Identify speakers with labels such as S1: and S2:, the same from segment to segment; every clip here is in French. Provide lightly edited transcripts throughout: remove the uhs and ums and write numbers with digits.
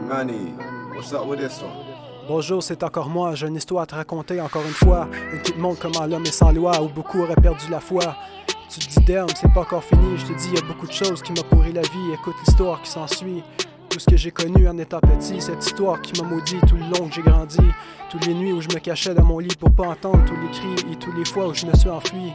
S1: Manny, what's up with this one?
S2: Bonjour, c'est encore moi, j'ai une histoire à te raconter encore une fois. Une qui te montre comment l'homme est sans loi, où beaucoup auraient perdu la foi. Tu te dis damn, c'est pas encore fini, je te dis y a beaucoup de choses qui m'ont pourri la vie. Écoute l'histoire qui s'ensuit. Tout ce que j'ai connu en étant petit, cette histoire qui m'a maudit tout le long que j'ai grandi. Toutes les nuits où je me cachais dans mon lit pour pas entendre tous les cris et toutes les fois où je me suis enfui.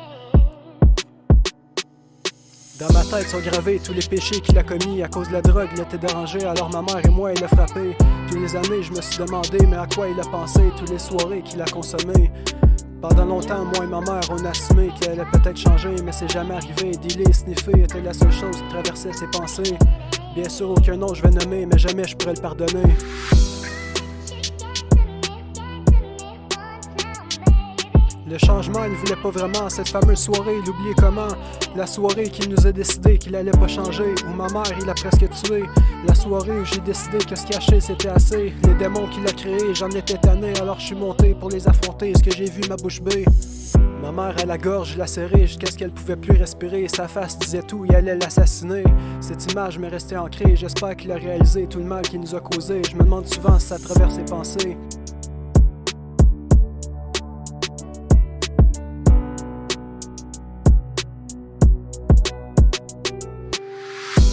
S2: Dans ma tête sont gravés tous les péchés qu'il a commis. À cause de la drogue, il était dérangé, alors ma mère et moi, il l'a frappé. Toutes les années, je me suis demandé, mais à quoi il a pensé. Toutes les soirées qu'il a consommées. Pendant longtemps, moi et ma mère, on a assumé qu'elle allait peut-être changer, mais c'est jamais arrivé. Dealer, sniffer était la seule chose qui traversait ses pensées. Bien sûr, aucun nom je vais nommer, mais jamais je pourrais le pardonner. Le changement, il voulait pas vraiment. Cette fameuse soirée, il oubliait comment. La soirée qu'il nous a décidé qu'il allait pas changer. Où ma mère, il a presque tué. La soirée où j'ai décidé que se cacher c'était assez. Les démons qu'il a créés, j'en étais tanné. Alors je suis monté pour les affronter. Ce que j'ai vu, ma bouche bée. Ma mère à la gorge l'a serrée jusqu'à ce qu'elle pouvait plus respirer. Sa face disait tout, il allait l'assassiner. Cette image m'est restée ancrée. J'espère qu'il a réalisé tout le mal qu'il nous a causé. Je me demande souvent si ça traverse ses pensées.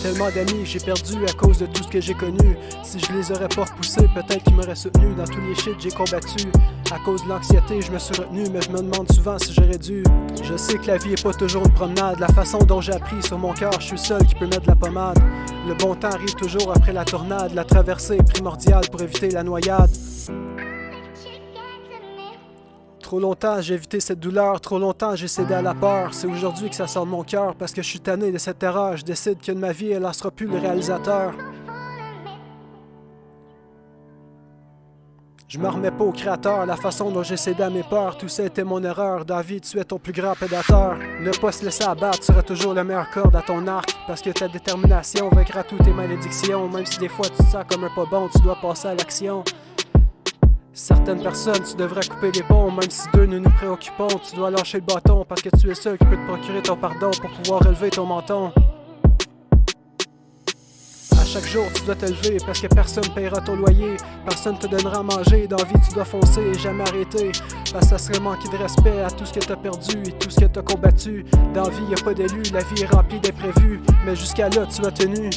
S2: Tellement d'amis j'ai perdu à cause de tout ce que j'ai connu. Si je les aurais pas repoussés, peut-être qu'ils m'auraient soutenu. Dans tous les shit j'ai combattu. À cause de l'anxiété, je me suis retenu, mais je me demande souvent si j'aurais dû. Je sais que la vie est pas toujours une promenade. La façon dont j'ai appris sur mon cœur, je suis seul qui peut mettre de la pommade. Le bon temps arrive toujours après la tornade. La traversée est primordiale pour éviter la noyade. Trop longtemps j'ai évité cette douleur, trop longtemps j'ai cédé à la peur. C'est aujourd'hui que ça sort de mon cœur, parce que je suis tanné de cette erreur. Je décide que de ma vie, elle en sera plus le réalisateur. Je me remets pas au créateur, la façon dont j'ai cédé à mes peurs. Tout ça était mon erreur, dans la vie tu es ton plus grand prédateur. Ne pas se laisser abattre sera toujours la meilleure corde à ton arc. Parce que ta détermination vaincra toutes tes malédictions. Même si des fois tu te sens comme un pas bon, tu dois passer à l'action. Certaines personnes, tu devrais couper les ponts, même si d'eux nous préoccupons. Tu dois lâcher le bâton parce que tu es seul qui peut te procurer ton pardon pour pouvoir relever ton menton. À chaque jour, tu dois te lever parce que personne paiera ton loyer. Personne te donnera à manger. Dans la vie, tu dois foncer et jamais arrêter. Parce que ça serait manquer de respect à tout ce que t'as perdu et tout ce que t'as combattu. Dans la vie, y a pas d'élu, la vie est remplie d'imprévus. Mais jusqu'à là, tu as tenu.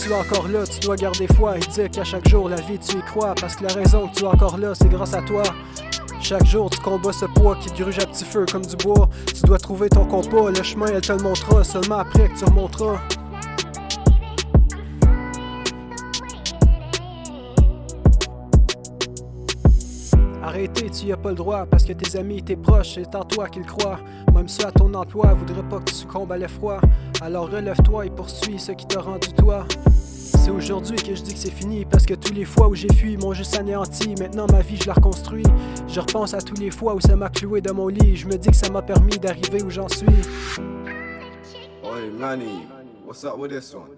S2: Tu es encore là, tu dois garder foi et dire qu'à chaque jour la vie tu y crois. Parce que la raison que tu es encore là, c'est grâce à toi. Chaque jour tu combats ce poids qui te gruge à petit feu comme du bois. Tu dois trouver ton compas, le chemin elle te le montrera. Seulement après que tu remonteras. Arrêter, tu y as pas le droit, parce que tes amis, tes proches, c'est en toi qu'ils croient. Même ceux à ton emploi voudraient pas que tu succombes à l'effroi. Alors relève-toi et poursuis ce qui t'a rendu toi. C'est aujourd'hui que je dis que c'est fini, parce que tous les fois où j'ai fui m'ont juste anéanti. Maintenant ma vie je la reconstruis. Je repense à tous les fois où ça m'a cloué dans mon lit. Je me dis que ça m'a permis d'arriver où j'en suis.
S1: Oi Manny, what's up with this one?